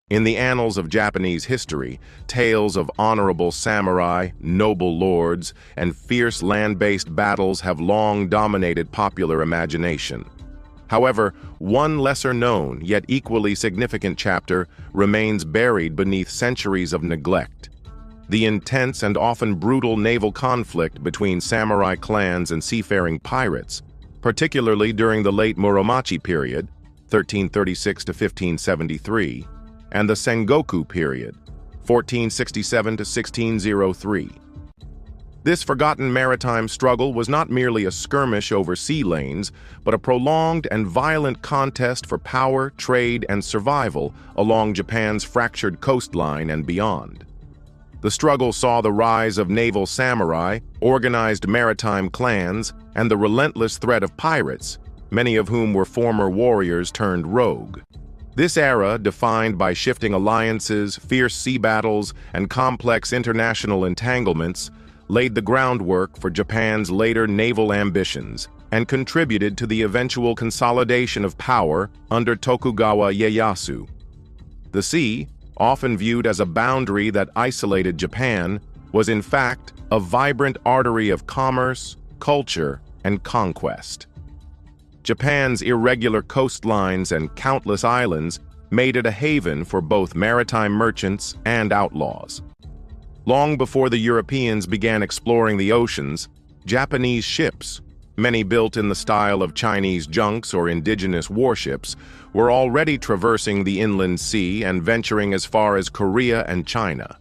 In the annals of Japanese history, tales of honorable samurai, noble lords, and fierce land-based battles have long dominated popular imagination. However, one lesser-known yet equally significant chapter remains buried beneath centuries of neglect: the intense and often brutal naval conflict between samurai clans and seafaring pirates, particularly during the late Muromachi period, 1336 to 1573, and the Sengoku period, 1467 to 1603. This forgotten maritime struggle was not merely a skirmish over sea lanes, but a prolonged and violent contest for power, trade, and survival along Japan's fractured coastline and beyond. The struggle saw the rise of naval samurai, organized maritime clans, and the relentless threat of pirates, many of whom were former warriors turned rogue. This era, defined by shifting alliances, fierce sea battles, and complex international entanglements, laid the groundwork for Japan's later naval ambitions and contributed to the eventual consolidation of power under Tokugawa Ieyasu. The sea, often viewed as a boundary that isolated Japan, was in fact a vibrant artery of commerce, culture, and conquest. Japan's irregular coastlines and countless islands made it a haven for both maritime merchants and outlaws. Long before the Europeans began exploring the oceans, Japanese ships, many built in the style of Chinese junks or indigenous warships, were already traversing the inland sea and venturing as far as Korea and China.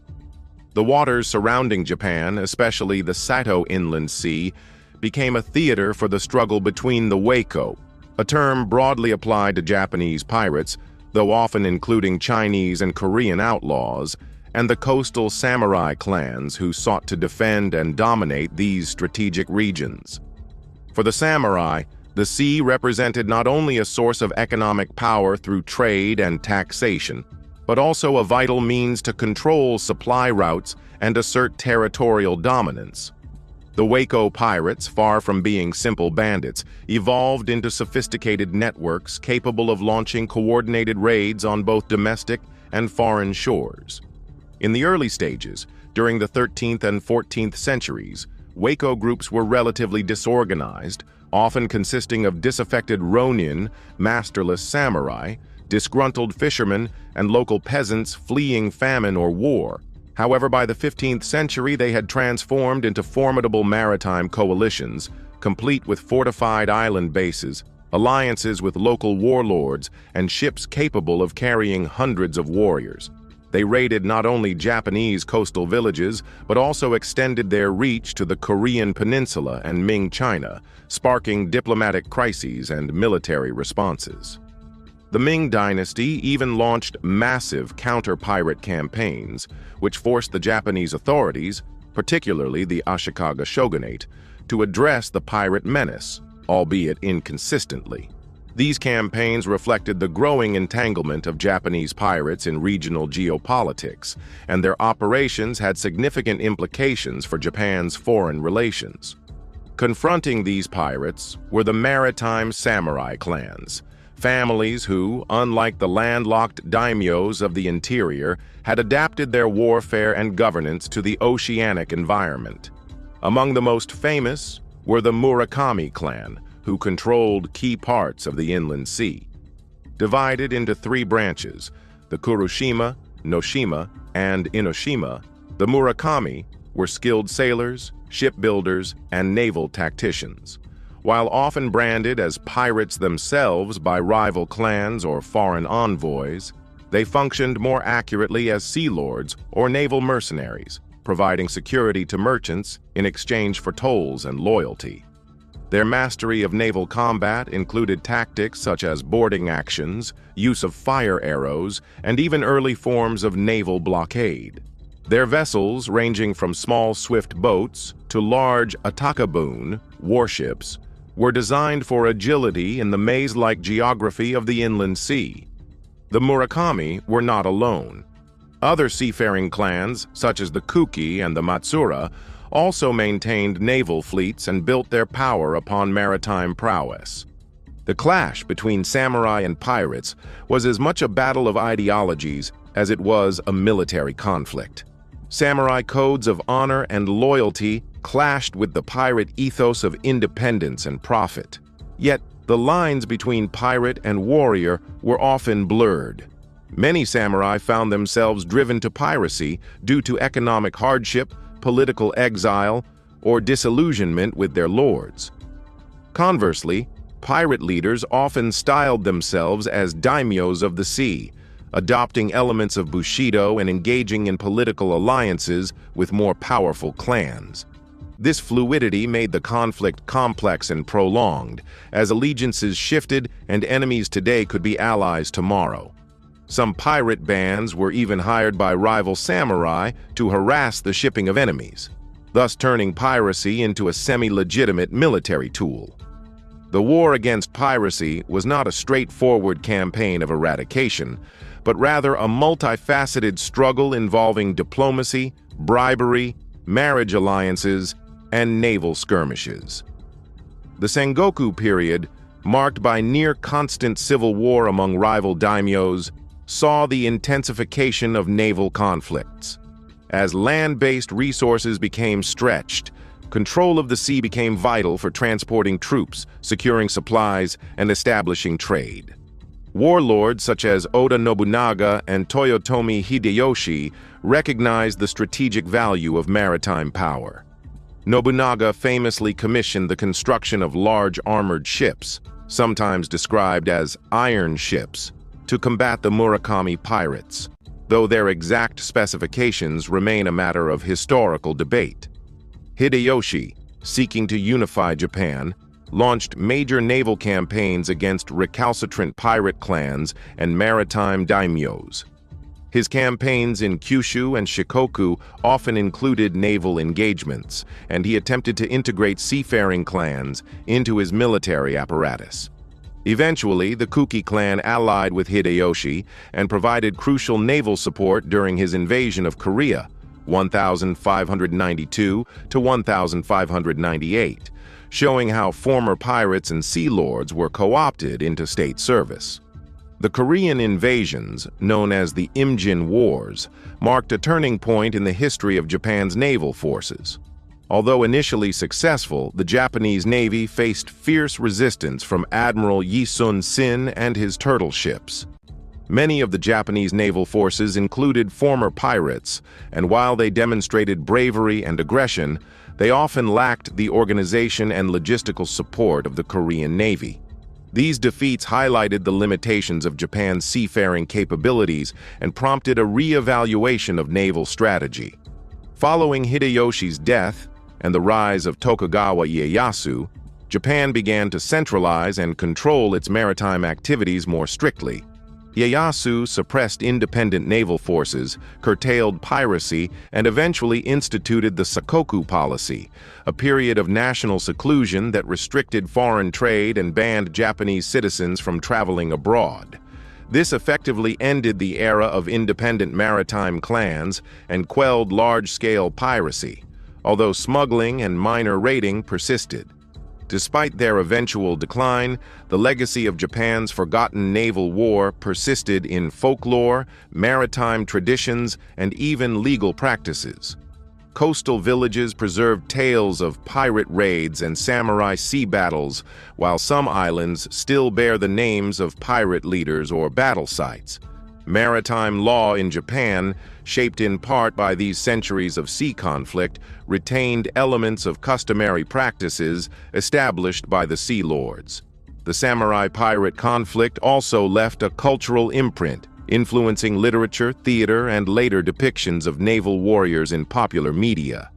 The waters surrounding Japan, especially the Sato Inland Sea, became a theater for the struggle between the Wokou, a term broadly applied to Japanese pirates, though often including Chinese and Korean outlaws, and the coastal samurai clans who sought to defend and dominate these strategic regions. For the samurai, the sea represented not only a source of economic power through trade and taxation, but also a vital means to control supply routes and assert territorial dominance. The Wokou pirates, far from being simple bandits, evolved into sophisticated networks capable of launching coordinated raids on both domestic and foreign shores. In the early stages, during the 13th and 14th centuries, Wokou groups were relatively disorganized, often consisting of disaffected ronin, masterless samurai, disgruntled fishermen, and local peasants fleeing famine or war. However, by the 15th century, they had transformed into formidable maritime coalitions, complete with fortified island bases, alliances with local warlords, and ships capable of carrying hundreds of warriors. They raided not only Japanese coastal villages, but also extended their reach to the Korean peninsula and Ming China, sparking diplomatic crises and military responses. The Ming dynasty even launched massive counter-pirate campaigns, which forced the Japanese authorities, particularly the Ashikaga shogunate, to address the pirate menace, albeit inconsistently. These campaigns reflected the growing entanglement of Japanese pirates in regional geopolitics, and their operations had significant implications for Japan's foreign relations. Confronting these pirates were the maritime samurai clans, families who, unlike the landlocked daimyos of the interior, had adapted their warfare and governance to the oceanic environment. Among the most famous were the Muromachi clan, who controlled key parts of the inland sea. Divided into three branches, the Kurushima, Noshima, and Inoshima, the Muromachi were skilled sailors, shipbuilders, and naval tacticians. While often branded as pirates themselves by rival clans or foreign envoys, they functioned more accurately as sea lords or naval mercenaries, providing security to merchants in exchange for tolls and loyalty. Their mastery of naval combat included tactics such as boarding actions, use of fire arrows, and even early forms of naval blockade. Their vessels, ranging from small swift boats to large atakabune, warships, were designed for agility in the maze-like geography of the inland sea. The Muromachi were not alone. Other seafaring clans, such as the Kuki and the Matsura, also maintained naval fleets and built their power upon maritime prowess. The clash between samurai and pirates was as much a battle of ideologies as it was a military conflict. Samurai codes of honor and loyalty clashed with the pirate ethos of independence and profit. Yet, the lines between pirate and warrior were often blurred. Many samurai found themselves driven to piracy due to economic hardship, political exile, or disillusionment with their lords. Conversely, pirate leaders often styled themselves as daimyos of the sea, adopting elements of Bushido and engaging in political alliances with more powerful clans. This fluidity made the conflict complex and prolonged, as allegiances shifted and enemies today could be allies tomorrow. Some pirate bands were even hired by rival samurai to harass the shipping of enemies, thus turning piracy into a semi-legitimate military tool. The war against piracy was not a straightforward campaign of eradication, but rather a multifaceted struggle involving diplomacy, bribery, marriage alliances, and naval skirmishes. The Sengoku period, marked by near-constant civil war among rival daimyos, saw the intensification of naval conflicts. As land-based resources became stretched, control of the sea became vital for transporting troops, securing supplies, and establishing trade. Warlords such as Oda Nobunaga and Toyotomi Hideyoshi recognized the strategic value of maritime power. Nobunaga famously commissioned the construction of large armored ships, sometimes described as iron ships, to combat the Muromachi pirates, though their exact specifications remain a matter of historical debate. Hideyoshi, seeking to unify Japan, launched major naval campaigns against recalcitrant pirate clans and maritime daimyos. His campaigns in Kyushu and Shikoku often included naval engagements, and he attempted to integrate seafaring clans into his military apparatus. Eventually, the Kuki clan allied with Hideyoshi and provided crucial naval support during his invasion of Korea, 1592 to 1598, showing how former pirates and sea lords were co-opted into state service. The Korean invasions, known as the Imjin Wars, marked a turning point in the history of Japan's naval forces. Although initially successful, the Japanese Navy faced fierce resistance from Admiral Yi Sun-sin and his turtle ships. Many of the Japanese naval forces included former pirates, and while they demonstrated bravery and aggression, they often lacked the organization and logistical support of the Korean Navy. These defeats highlighted the limitations of Japan's seafaring capabilities and prompted a re-evaluation of naval strategy. Following Hideyoshi's death and the rise of Tokugawa Ieyasu, Japan began to centralize and control its maritime activities more strictly. Ieyasu suppressed independent naval forces, curtailed piracy, and eventually instituted the Sakoku policy, a period of national seclusion that restricted foreign trade and banned Japanese citizens from traveling abroad. This effectively ended the era of independent maritime clans and quelled large-scale piracy, although smuggling and minor raiding persisted. Despite their eventual decline, the legacy of Japan's forgotten naval war persisted in folklore, maritime traditions, and even legal practices. Coastal villages preserved tales of pirate raids and samurai sea battles, while some islands still bear the names of pirate leaders or battle sites. Maritime law in Japan, shaped in part by these centuries of sea conflict, retained elements of customary practices established by the sea lords. The samurai-pirate conflict also left a cultural imprint, influencing literature, theater, and later depictions of naval warriors in popular media.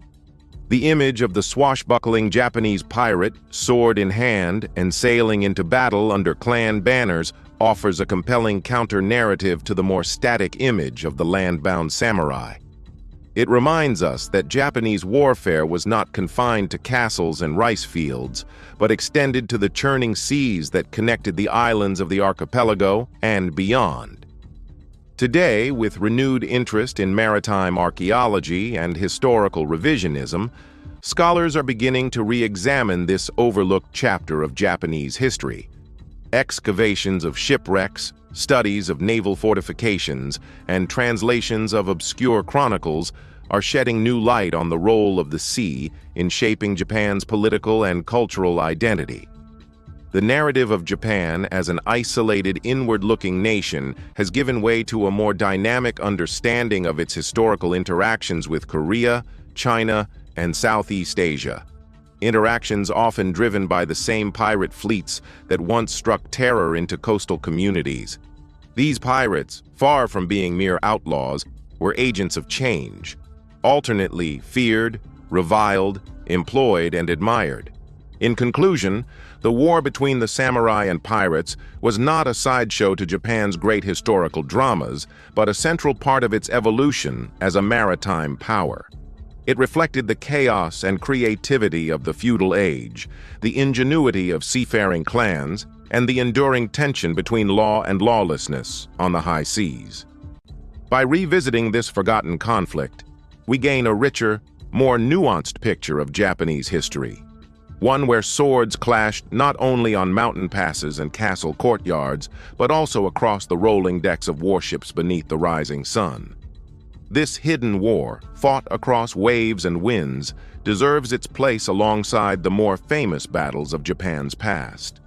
The image of the swashbuckling Japanese pirate, sword in hand, and sailing into battle under clan banners offers a compelling counter-narrative to the more static image of the land-bound samurai. It reminds us that Japanese warfare was not confined to castles and rice fields, but extended to the churning seas that connected the islands of the archipelago and beyond. Today, with renewed interest in maritime archaeology and historical revisionism, scholars are beginning to re-examine this overlooked chapter of Japanese history. Excavations of shipwrecks, Studies of naval fortifications and translations of obscure chronicles are shedding new light on the role of the sea in shaping Japan's political and cultural identity. The narrative of Japan as an isolated, inward-looking nation has given way to a more dynamic understanding of its historical interactions with Korea, China, and Southeast Asia. Interactions often driven by the same pirate fleets that once struck terror into coastal communities. These pirates, far from being mere outlaws, were agents of change, alternately feared, reviled, employed, and admired. In conclusion, the war between the samurai and pirates was not a sideshow to Japan's great historical dramas, but a central part of its evolution as a maritime power. It reflected the chaos and creativity of the feudal age, the ingenuity of seafaring clans, and the enduring tension between law and lawlessness on the high seas. By revisiting this forgotten conflict, we gain a richer, more nuanced picture of Japanese history. One where swords clashed not only on mountain passes and castle courtyards, but also across the rolling decks of warships beneath the rising sun. This hidden war, fought across waves and winds, deserves its place alongside the more famous battles of Japan's past.